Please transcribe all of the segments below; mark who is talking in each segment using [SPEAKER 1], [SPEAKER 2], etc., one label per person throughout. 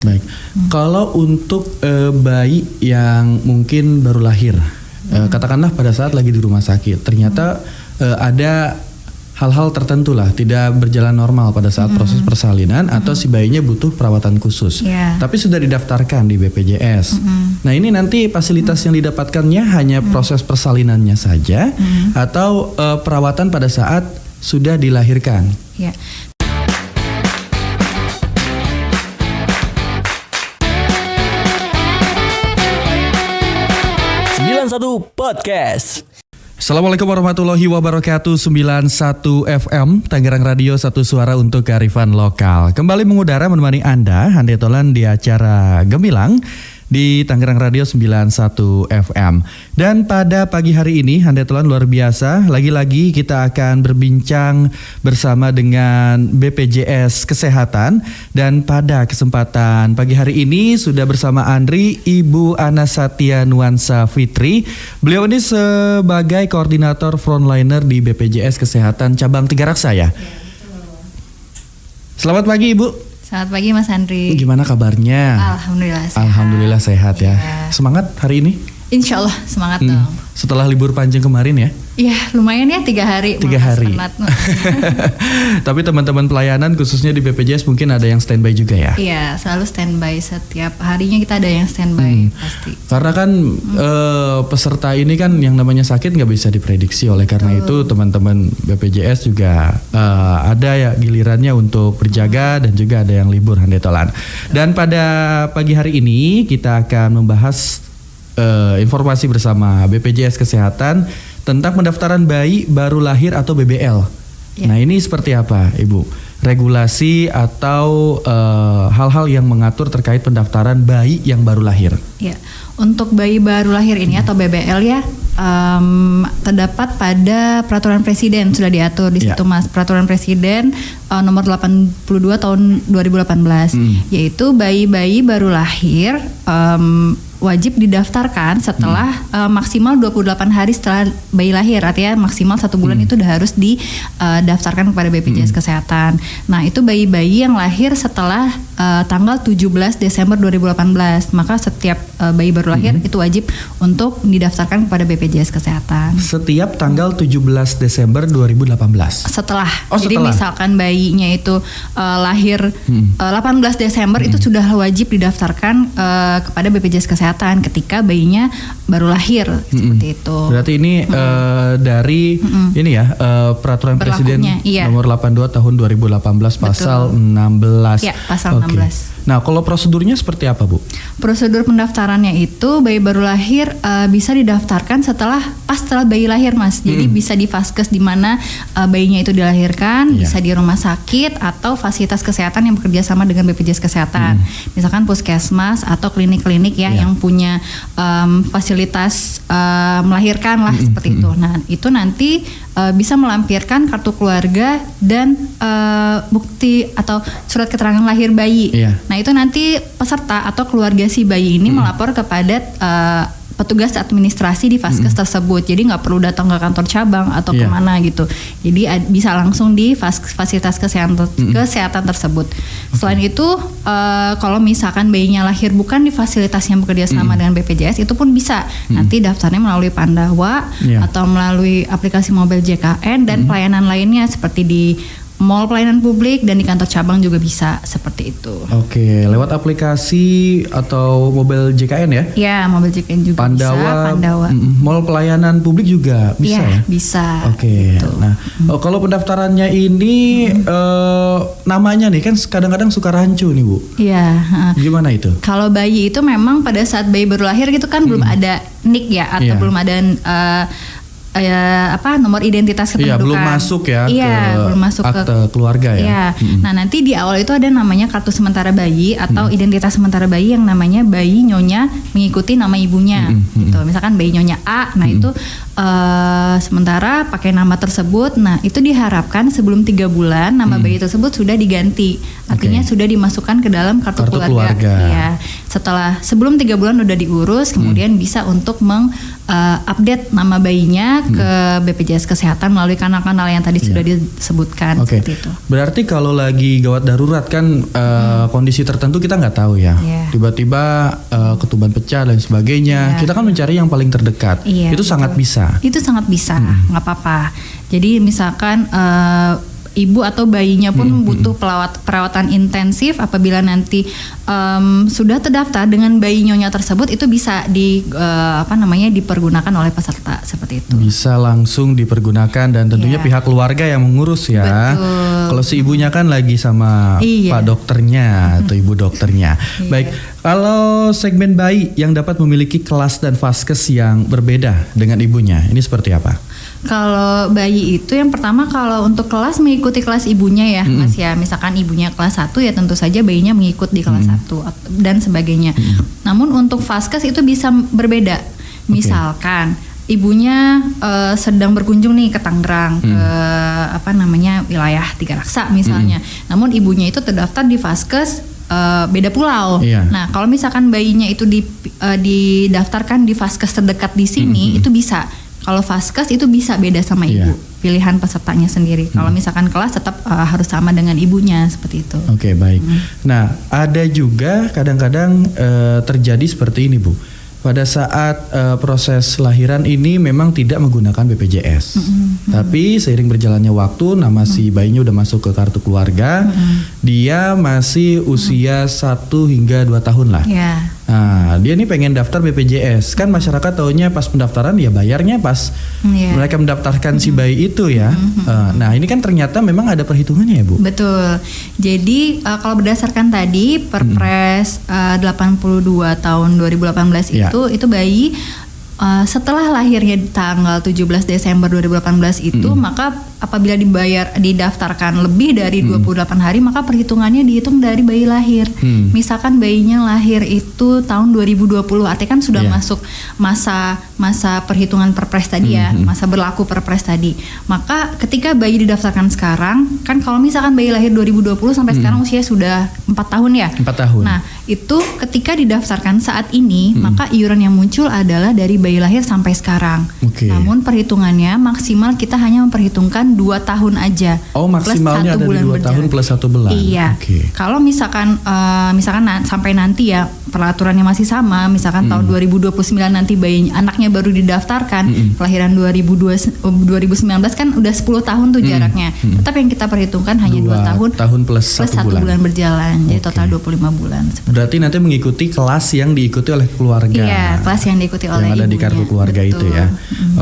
[SPEAKER 1] Baik. Kalau untuk bayi yang mungkin baru lahir, katakanlah pada saat lagi di rumah sakit, ternyata ada hal-hal tertentu lah tidak berjalan normal pada saat proses persalinan atau si bayinya butuh perawatan khusus. Tapi sudah didaftarkan di BPJS. Nah, ini nanti fasilitas yang didapatkannya hanya proses persalinannya saja atau perawatan pada saat sudah dilahirkan.
[SPEAKER 2] Ya.
[SPEAKER 3] 91 Podcast.
[SPEAKER 1] Assalamualaikum warahmatullahi wabarakatuh. 91 FM Tangerang Radio, satu suara untuk kearifan lokal. Kembali mengudara menemani Anda, Hande Tolan, di acara Gemilang di Tangerang Radio 91 FM. Dan pada pagi hari ini, Hande Tolan, luar biasa. Lagi-lagi kita akan berbincang bersama dengan BPJS Kesehatan. Dan pada kesempatan pagi hari ini sudah bersama Andri, Ibu Anastasia Nuansa Fitri. Beliau ini sebagai koordinator frontliner di BPJS Kesehatan Cabang Tigaraksa ya. Selamat pagi Ibu.
[SPEAKER 2] Selamat pagi Mas Andri.
[SPEAKER 1] Gimana kabarnya?
[SPEAKER 2] Alhamdulillah sehat.
[SPEAKER 1] Alhamdulillah sehat ya. Semangat hari ini?
[SPEAKER 2] Insya Allah semangat dong.
[SPEAKER 1] Setelah libur panjang kemarin ya?
[SPEAKER 2] Iya lumayan ya 3 hari.
[SPEAKER 1] 3 hari. Tapi teman-teman pelayanan khususnya di BPJS mungkin ada yang standby juga ya?
[SPEAKER 2] Iya selalu standby, setiap harinya kita ada yang standby pasti.
[SPEAKER 1] Karena kan peserta ini kan yang namanya sakit nggak bisa diprediksi, oleh karena itu teman-teman BPJS juga ada ya gilirannya untuk berjaga dan juga ada yang libur, Hande Tolan. Dan pada pagi hari ini kita akan membahas informasi bersama BPJS Kesehatan tentang pendaftaran bayi baru lahir atau BBL. Nah ini seperti apa Ibu? Regulasi atau hal-hal yang mengatur terkait pendaftaran bayi yang baru lahir. Ya,
[SPEAKER 2] untuk bayi baru lahir ini atau BBL ya terdapat pada peraturan presiden, sudah diatur di situ Mas. Peraturan presiden nomor 82 tahun 2018 yaitu bayi-bayi baru lahir wajib didaftarkan setelah maksimal 28 hari setelah bayi lahir, artinya maksimal 1 bulan itu udah harus didaftarkan kepada BPJS Kesehatan. Nah itu bayi-bayi yang lahir setelah tanggal 17 Desember 2018, maka setiap bayi baru lahir itu wajib untuk didaftarkan kepada BPJS Kesehatan.
[SPEAKER 1] Setiap tanggal 17 Desember 2018?
[SPEAKER 2] Setelah. Jadi misalkan bayinya itu lahir 18 Desember itu sudah wajib didaftarkan kepada BPJS Kesehatan ketika bayinya baru lahir, seperti itu. Berarti
[SPEAKER 1] ini dari ini ya peraturan presiden nomor 82 tahun 2018 pasal 16.
[SPEAKER 2] Ya, pasal 16.
[SPEAKER 1] Nah, kalau prosedurnya seperti apa, Bu?
[SPEAKER 2] Prosedur pendaftarannya itu bayi baru lahir bisa didaftarkan setelah bayi lahir, Mas. Jadi bisa di vaskes di mana bayinya itu dilahirkan, bisa di rumah sakit atau fasilitas kesehatan yang bekerja sama dengan BPJS Kesehatan. Misalkan puskesmas atau klinik-klinik yang punya fasilitas melahirkan lah seperti itu. Nah, itu nanti bisa melampirkan kartu keluarga dan bukti atau surat keterangan lahir bayi. Nah itu nanti peserta atau keluarga si bayi ini melapor kepada petugas administrasi di vaskes tersebut. Jadi nggak perlu datang ke kantor cabang atau kemana gitu. Jadi bisa langsung di fasilitas kesehatan tersebut. Selain itu, kalau misalkan bayinya lahir bukan di fasilitas yang bekerja sama dengan BPJS, itu pun bisa. Nanti daftarnya melalui Pandawa atau melalui aplikasi mobil JKN dan pelayanan lainnya seperti di mall pelayanan publik dan di kantor cabang juga bisa seperti itu. Oke,
[SPEAKER 1] lewat aplikasi atau mobil JKN ya?
[SPEAKER 2] Ya, mobil JKN juga
[SPEAKER 1] Pandawa. Mall pelayanan publik juga bisa ya?
[SPEAKER 2] Bisa.
[SPEAKER 1] Oke. Gitu. Nah, kalau pendaftarannya ini namanya nih kan kadang-kadang suka rancu nih Bu.
[SPEAKER 2] Iya.
[SPEAKER 1] Gimana itu?
[SPEAKER 2] Kalau bayi itu memang pada saat bayi baru lahir gitu kan belum ada NIK ya atau belum ada nomor identitas kependudukan.
[SPEAKER 1] Iya, belum masuk ya
[SPEAKER 2] belum masuk
[SPEAKER 1] akte keluarga ya.
[SPEAKER 2] Iya. Nah, nanti di awal itu ada namanya kartu sementara bayi atau identitas sementara bayi yang namanya bayi nyonya mengikuti nama ibunya. Gitu. Misalkan bayi nyonya A, nah itu sementara pakai nama tersebut. Nah, itu diharapkan sebelum 3 bulan nama bayi tersebut sudah diganti. Artinya sudah dimasukkan ke dalam kartu keluarga. Iya. sebelum 3 bulan udah diurus, kemudian bisa untuk update nama bayinya ke BPJS Kesehatan melalui kanal-kanal yang tadi sudah disebutkan. Seperti itu.
[SPEAKER 1] Berarti kalau lagi gawat darurat kan kondisi tertentu kita nggak tahu ya. Tiba-tiba ketuban pecah dan sebagainya. Kita kan mencari yang paling terdekat. Itu sangat bisa.
[SPEAKER 2] Itu sangat bisa, nggak apa-apa. Jadi misalkan ibu atau bayinya pun butuh perawatan intensif, apabila nanti sudah terdaftar dengan bayi nyonya tersebut, itu bisa dipergunakan oleh peserta seperti itu. Bisa
[SPEAKER 1] langsung dipergunakan dan tentunya pihak keluarga yang mengurus ya. Betul. Kalau si ibunya kan lagi sama pak dokternya atau ibu dokternya. Baik, kalau segmen bayi yang dapat memiliki kelas dan vaskes yang berbeda dengan ibunya, ini seperti apa?
[SPEAKER 2] Kalau bayi itu yang pertama, kalau untuk kelas mengikuti kelas ibunya ya Mas ya. Misalkan ibunya kelas 1 ya tentu saja bayinya mengikut di kelas 1 dan sebagainya. Namun untuk vaskes itu bisa berbeda. Misalkan ibunya sedang berkunjung nih ke Tangerang, ke wilayah Tiga Raksa misalnya. Namun ibunya itu terdaftar di vaskes beda pulau. Nah, kalau misalkan bayinya itu didaftarkan di vaskes terdekat di sini, itu bisa. Kalau vaskes itu bisa beda sama ibu, pilihan pesertanya sendiri. Kalau misalkan kelas tetap harus sama dengan ibunya, seperti itu.
[SPEAKER 1] Oke, baik. Nah, ada juga kadang-kadang terjadi seperti ini, Bu. Pada saat proses lahiran ini memang tidak menggunakan BPJS. Tapi seiring berjalannya waktu, nama si bayinya udah masuk ke kartu keluarga, dia masih usia 1 hingga 2 tahun lah. Nah, dia nih pengen daftar BPJS. Kan masyarakat taunya pas pendaftaran ya bayarnya pas mereka mendaftarkan si bayi itu ya. Nah, ini kan ternyata memang ada perhitungannya ya, Bu?
[SPEAKER 2] Betul. Jadi kalau berdasarkan tadi Perpres 82 tahun 2018 itu bayi setelah lahirnya tanggal 17 Desember 2018 itu, maka apabila didaftarkan lebih dari 28 hari, maka perhitungannya dihitung dari bayi lahir. Misalkan bayinya lahir itu tahun 2020, artinya kan sudah masuk masa perhitungan Perpres tadi ya, masa berlaku Perpres tadi. Maka ketika bayi didaftarkan sekarang, kan kalau misalkan bayi lahir 2020 sampai sekarang usia sudah 4 tahun ya.
[SPEAKER 1] 4 tahun.
[SPEAKER 2] Nah, itu ketika didaftarkan saat ini, maka iuran yang muncul adalah dari bayi lahir sampai sekarang. Namun perhitungannya maksimal kita hanya memperhitungkan 2 tahun aja.
[SPEAKER 1] Oh, maksimalnya ada di 2 tahun plus 1 bulan.
[SPEAKER 2] Iya. Kalau misalkan sampai nanti ya peraturannya masih sama, misalkan tahun 2029 nanti anaknya baru didaftarkan, kelahiran 2019 kan udah 10 tahun tuh jaraknya. Tetap yang kita perhitungkan hanya 2 tahun
[SPEAKER 1] plus 1
[SPEAKER 2] bulan berjalan. Jadi total 25 bulan.
[SPEAKER 1] Berarti nanti mengikuti kelas yang diikuti oleh keluarga.
[SPEAKER 2] Iya, kelas yang diikuti oleh
[SPEAKER 1] yang ada di kartu keluarga. Betul. Itu ya.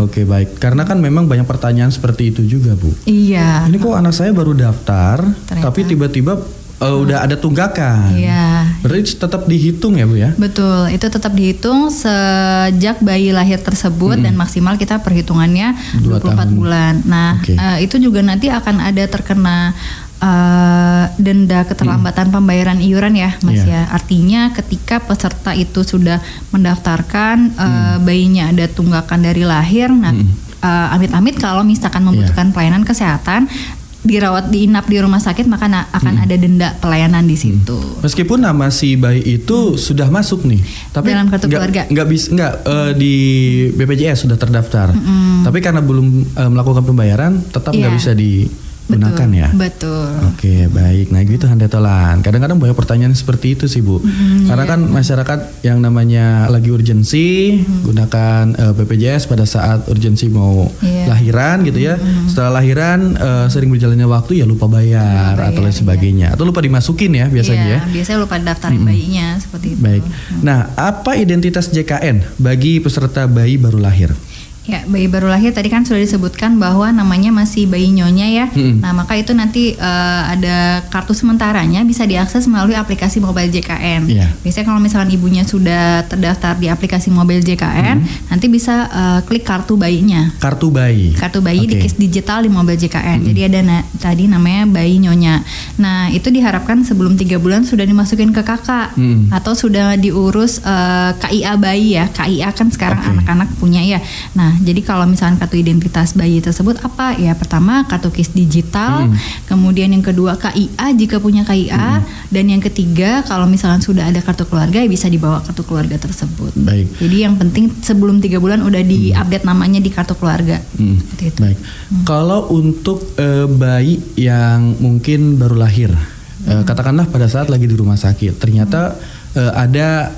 [SPEAKER 1] Oke, baik. Karena kan memang banyak pertanyaan seperti itu juga, Bu.
[SPEAKER 2] Iya.
[SPEAKER 1] Ini kok anak saya baru daftar, tapi tiba-tiba udah ada tunggakan. Berarti tetap dihitung ya, Bu ya?
[SPEAKER 2] Betul, itu tetap dihitung sejak bayi lahir tersebut dan maksimal kita perhitungannya 24 bulan. Nah, itu juga nanti akan ada terkena denda keterlambatan pembayaran iuran ya, Mas ya. Artinya ketika peserta itu sudah mendaftarkan bayinya ada tunggakan dari lahir, nah amit-amit kalau misalkan membutuhkan pelayanan kesehatan, diinap di rumah sakit, maka akan ada denda pelayanan di situ.
[SPEAKER 1] Meskipun nama si bayi itu sudah masuk nih, tapi
[SPEAKER 2] dalam kartu keluarga
[SPEAKER 1] di BPJS sudah terdaftar, tapi karena belum melakukan pembayaran, tetap nggak bisa digunakan ya.
[SPEAKER 2] Betul.
[SPEAKER 1] Oke, baik. Nah gitu Handetolan. Kadang-kadang banyak pertanyaan seperti itu sih, Bu. Karena kan masyarakat yang namanya lagi urgensi gunakan BPJS pada saat urgensi mau lahiran gitu ya. Setelah lahiran sering berjalannya waktu ya lupa bayar atau lain sebagainya. Atau lupa dimasukin ya biasanya ya.
[SPEAKER 2] Biasanya lupa daftarin bayinya seperti itu.
[SPEAKER 1] Baik. Nah, apa identitas JKN bagi peserta bayi baru lahir?
[SPEAKER 2] Ya, bayi baru lahir tadi kan sudah disebutkan bahwa namanya masih bayi nyonya ya. Nah, maka itu nanti ada kartu sementaranya bisa diakses melalui aplikasi mobile JKN. Biasanya kalau misalkan ibunya sudah terdaftar di aplikasi mobile JKN, nanti bisa klik kartu bayinya.
[SPEAKER 1] Kartu bayi
[SPEAKER 2] di KIS digital di mobile JKN. Jadi ada tadi namanya bayi nyonya. Nah, itu diharapkan sebelum 3 bulan sudah dimasukin ke kakak atau sudah diurus KIA bayi ya. KIA kan sekarang anak-anak punya ya. Nah, jadi kalau misalkan kartu identitas bayi tersebut apa? Ya pertama kartu KIS digital, kemudian yang kedua KIA jika punya KIA, dan yang ketiga kalau misalkan sudah ada kartu keluarga ya bisa dibawa kartu keluarga tersebut.
[SPEAKER 1] Baik.
[SPEAKER 2] Jadi yang penting sebelum 3 bulan udah diupdate namanya di kartu keluarga. Seperti itu.
[SPEAKER 1] Baik. Kalau untuk bayi yang mungkin baru lahir, katakanlah pada saat lagi di rumah sakit, ternyata ada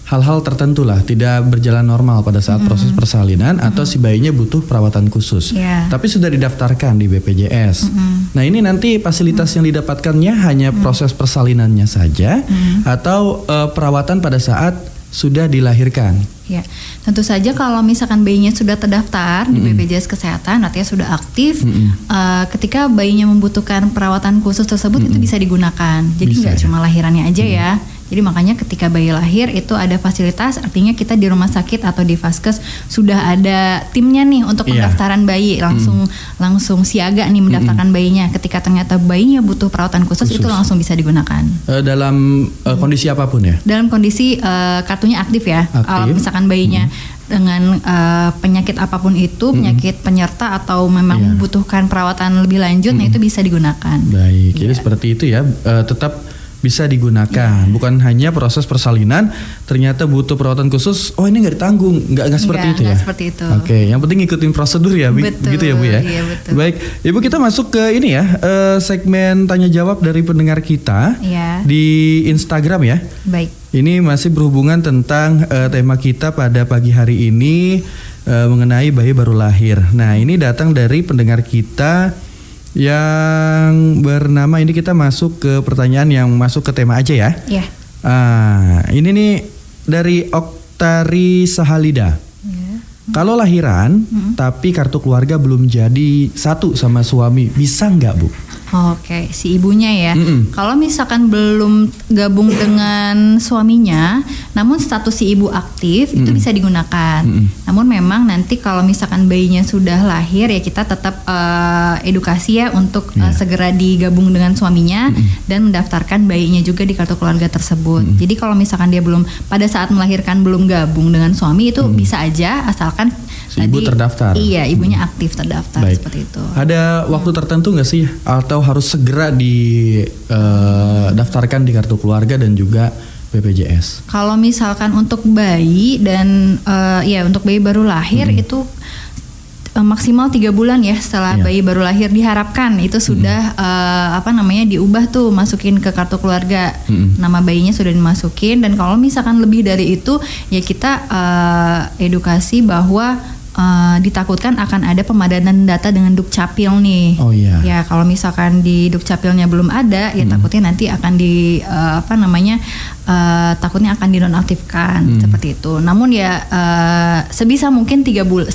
[SPEAKER 1] hal-hal tertentu lah tidak berjalan normal pada saat proses persalinan atau si bayinya butuh perawatan khusus. Tapi sudah didaftarkan di BPJS. Nah, ini nanti fasilitas yang didapatkannya hanya proses persalinannya saja atau perawatan pada saat sudah dilahirkan.
[SPEAKER 2] Ya, tentu saja kalau misalkan bayinya sudah terdaftar di BPJS Kesehatan, artinya sudah aktif. Ketika bayinya membutuhkan perawatan khusus tersebut itu bisa digunakan. Jadi nggak cuma lahirannya aja ya. Jadi makanya ketika bayi lahir itu ada fasilitas, artinya kita di rumah sakit atau di Vaskes sudah ada timnya nih untuk pendaftaran bayi, langsung siaga nih mendaftarkan bayinya. Ketika ternyata bayinya butuh perawatan khusus itu langsung bisa digunakan.
[SPEAKER 1] Dalam kondisi apapun ya?
[SPEAKER 2] Dalam kondisi kartunya aktif ya. Kalau misalkan bayinya dengan penyakit apapun itu, penyakit penyerta atau memang membutuhkan perawatan lebih lanjut, nah itu bisa digunakan.
[SPEAKER 1] Baik, jadi seperti itu ya, tetap bisa digunakan, bukan hanya proses persalinan ternyata butuh perawatan khusus, oh ini nggak ditanggung, nggak seperti itu ya.
[SPEAKER 2] Seperti itu.
[SPEAKER 1] Oke, yang penting ikutin prosedur ya, begitu ya Bu ya.
[SPEAKER 2] Iya, betul.
[SPEAKER 1] Baik, Ibu kita masuk ke ini ya, segmen tanya jawab dari pendengar kita di Instagram ya.
[SPEAKER 2] Baik.
[SPEAKER 1] Ini masih berhubungan tentang tema kita pada pagi hari ini mengenai bayi baru lahir. Nah, ini datang dari pendengar kita yang bernama, ini kita masuk ke pertanyaan yang masuk ke tema aja ya.
[SPEAKER 2] Iya.
[SPEAKER 1] Ini nih dari Oktari Sahalida. Kalau lahiran tapi kartu keluarga belum jadi satu sama suami, bisa nggak Bu?
[SPEAKER 2] Oke, si ibunya ya. Kalau misalkan belum gabung dengan suaminya, namun status si ibu aktif, itu bisa digunakan. Namun memang nanti kalau misalkan bayinya sudah lahir ya kita tetap edukasi ya untuk segera digabung dengan suaminya dan mendaftarkan bayinya juga di kartu keluarga tersebut. Jadi kalau misalkan dia belum pada saat melahirkan belum gabung dengan suami itu bisa aja asalkan
[SPEAKER 1] si ibu terdaftar.
[SPEAKER 2] Iya, ibunya aktif terdaftar. Baik. Seperti itu.
[SPEAKER 1] Ada waktu tertentu nggak sih atau harus segera didaftarkan di kartu keluarga dan juga BPJS? Kalau
[SPEAKER 2] misalkan untuk bayi dan untuk bayi baru lahir itu maksimal 3 bulan ya setelah bayi baru lahir diharapkan itu sudah diubah tuh masukin ke kartu keluarga, nama bayinya sudah dimasukin. Dan kalau misalkan lebih dari itu ya kita edukasi bahwa ditakutkan akan ada pemadanan data dengan Dukcapil nih. Ya kalau misalkan di Dukcapilnya belum ada ya takutnya nanti akan takutnya akan dinonaktifkan seperti itu. Namun ya sebisa mungkin 3 bulan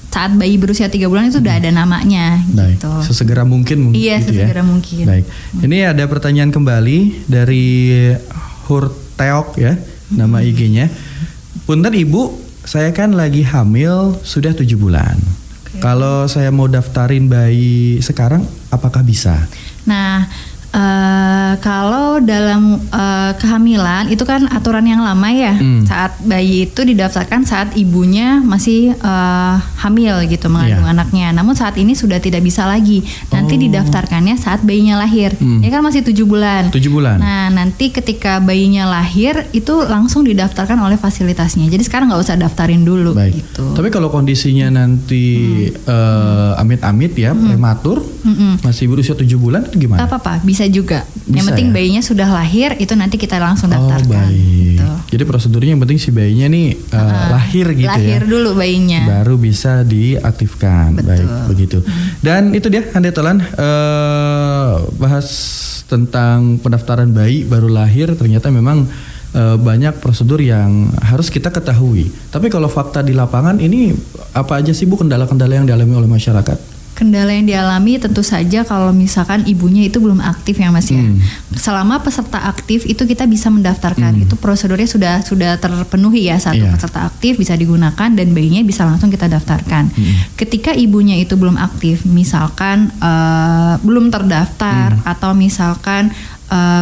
[SPEAKER 2] saat bayi berusia 3 bulan itu sudah ada namanya.
[SPEAKER 1] Baik.
[SPEAKER 2] Gitu.
[SPEAKER 1] Sesegera mungkin
[SPEAKER 2] Iya,
[SPEAKER 1] gitu
[SPEAKER 2] sesegera mungkin.
[SPEAKER 1] Baik. Ini ada pertanyaan kembali dari Hurteok ya, nama IG-nya. Punten Ibu, saya kan lagi hamil sudah 7 bulan. Kalau saya mau daftarin bayi sekarang, apakah bisa?
[SPEAKER 2] Nah, kalau dalam kehamilan itu kan aturan yang lama ya. Saat bayi itu didaftarkan saat ibunya masih hamil gitu mengandung anaknya. Namun saat ini sudah tidak bisa lagi. Nanti didaftarkannya saat bayinya lahir. Ya kan masih 7 bulan. 7 bulan. Nah, nanti ketika bayinya lahir itu langsung didaftarkan oleh fasilitasnya. Jadi sekarang nggak usah daftarin dulu.
[SPEAKER 1] Baik.
[SPEAKER 2] Gitu.
[SPEAKER 1] Tapi kalau kondisinya nanti amit-amit ya prematur, masih berusia 7 bulan itu gimana?
[SPEAKER 2] Apa-apa, bisa juga. Yang penting bayinya sudah lahir itu nanti kita langsung daftarkan.
[SPEAKER 1] Baik. Gitu. Jadi prosedurnya yang penting si bayinya nih lahir gitu
[SPEAKER 2] lahir dulu bayinya.
[SPEAKER 1] Baru bisa diaktifkan.
[SPEAKER 2] Betul.
[SPEAKER 1] Baik, begitu. Dan itu dia Hande Tolan bahas tentang pendaftaran bayi baru lahir, ternyata memang banyak prosedur yang harus kita ketahui. Tapi kalau fakta di lapangan ini apa aja sih Bu kendala-kendala yang dialami oleh masyarakat?
[SPEAKER 2] Kendala yang dialami tentu saja kalau misalkan ibunya itu belum aktif ya Mas ya. Selama peserta aktif itu kita bisa mendaftarkan. Itu prosedurnya sudah terpenuhi ya. Satu peserta aktif bisa digunakan dan bayinya bisa langsung kita daftarkan. Ketika ibunya itu belum aktif, misalkan belum terdaftar atau misalkan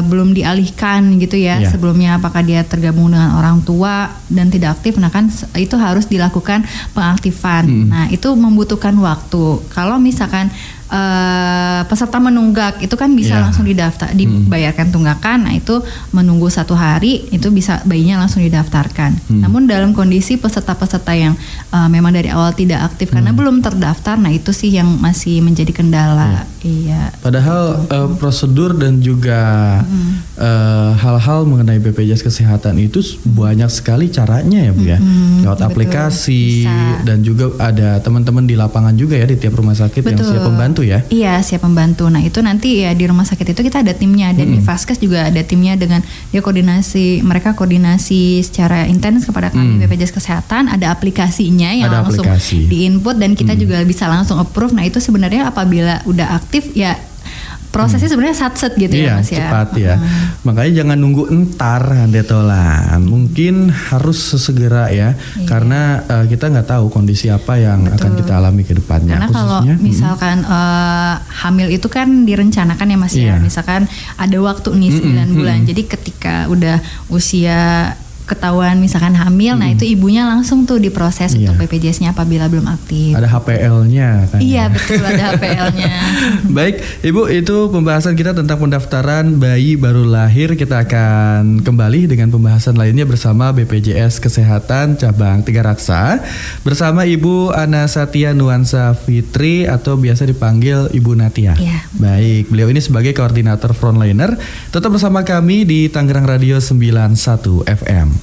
[SPEAKER 2] belum dialihkan gitu ya sebelumnya, apakah dia tergabung dengan orang tua dan tidak aktif, nah kan itu harus dilakukan pengaktifan. Nah itu membutuhkan waktu. Kalau misalkan peserta menunggak itu kan bisa langsung didaftar, dibayarkan tunggakan. Nah itu menunggu 1 hari itu bisa bayinya langsung didaftarkan. Namun dalam kondisi peserta-peserta yang memang dari awal tidak aktif karena belum terdaftar, nah itu sih yang masih menjadi kendala. Iya.
[SPEAKER 1] Padahal prosedur dan juga hal-hal mengenai BPJS Kesehatan itu banyak sekali caranya ya Bu ya. Lewat aplikasi dan juga ada teman-teman di lapangan juga ya di tiap rumah sakit yang siap membantu ya.
[SPEAKER 2] Iya, siap membantu. Nah itu nanti ya di rumah sakit itu kita ada timnya, dan di Vaskes juga ada timnya dengan dia mereka koordinasi secara intens kepada kami BPJS Kesehatan. Ada aplikasinya yang langsung di-input dan kita juga bisa langsung approve. Nah itu sebenarnya apabila udah aktif ya prosesnya sebenarnya satset gitu ya Mas ya.
[SPEAKER 1] Cepat ya. Makanya jangan nunggu entar Handetolan. Mungkin harus sesegera ya. Karena kita nggak tahu kondisi apa yang akan kita alami ke depannya.
[SPEAKER 2] Karena kalau misalkan hamil itu kan direncanakan ya Mas ya. Misalkan ada waktu nih 9 bulan. Jadi ketika udah usia ketahuan misalkan hamil, nah itu ibunya langsung tuh diproses untuk BPJS-nya apabila belum aktif.
[SPEAKER 1] Ada HPL-nya kan?
[SPEAKER 2] Iya betul, ada HPL-nya.
[SPEAKER 1] Baik Ibu, itu pembahasan kita tentang pendaftaran bayi baru lahir. Kita akan kembali dengan pembahasan lainnya bersama BPJS Kesehatan Cabang Tiga Raksa bersama Ibu Ana Satya Nuansa Fitri atau biasa dipanggil Ibu Natia. Baik, beliau ini sebagai koordinator frontliner. Tetap bersama kami di Tangerang Radio 91 FM.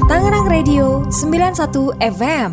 [SPEAKER 4] Tangerang Radio 91 FM.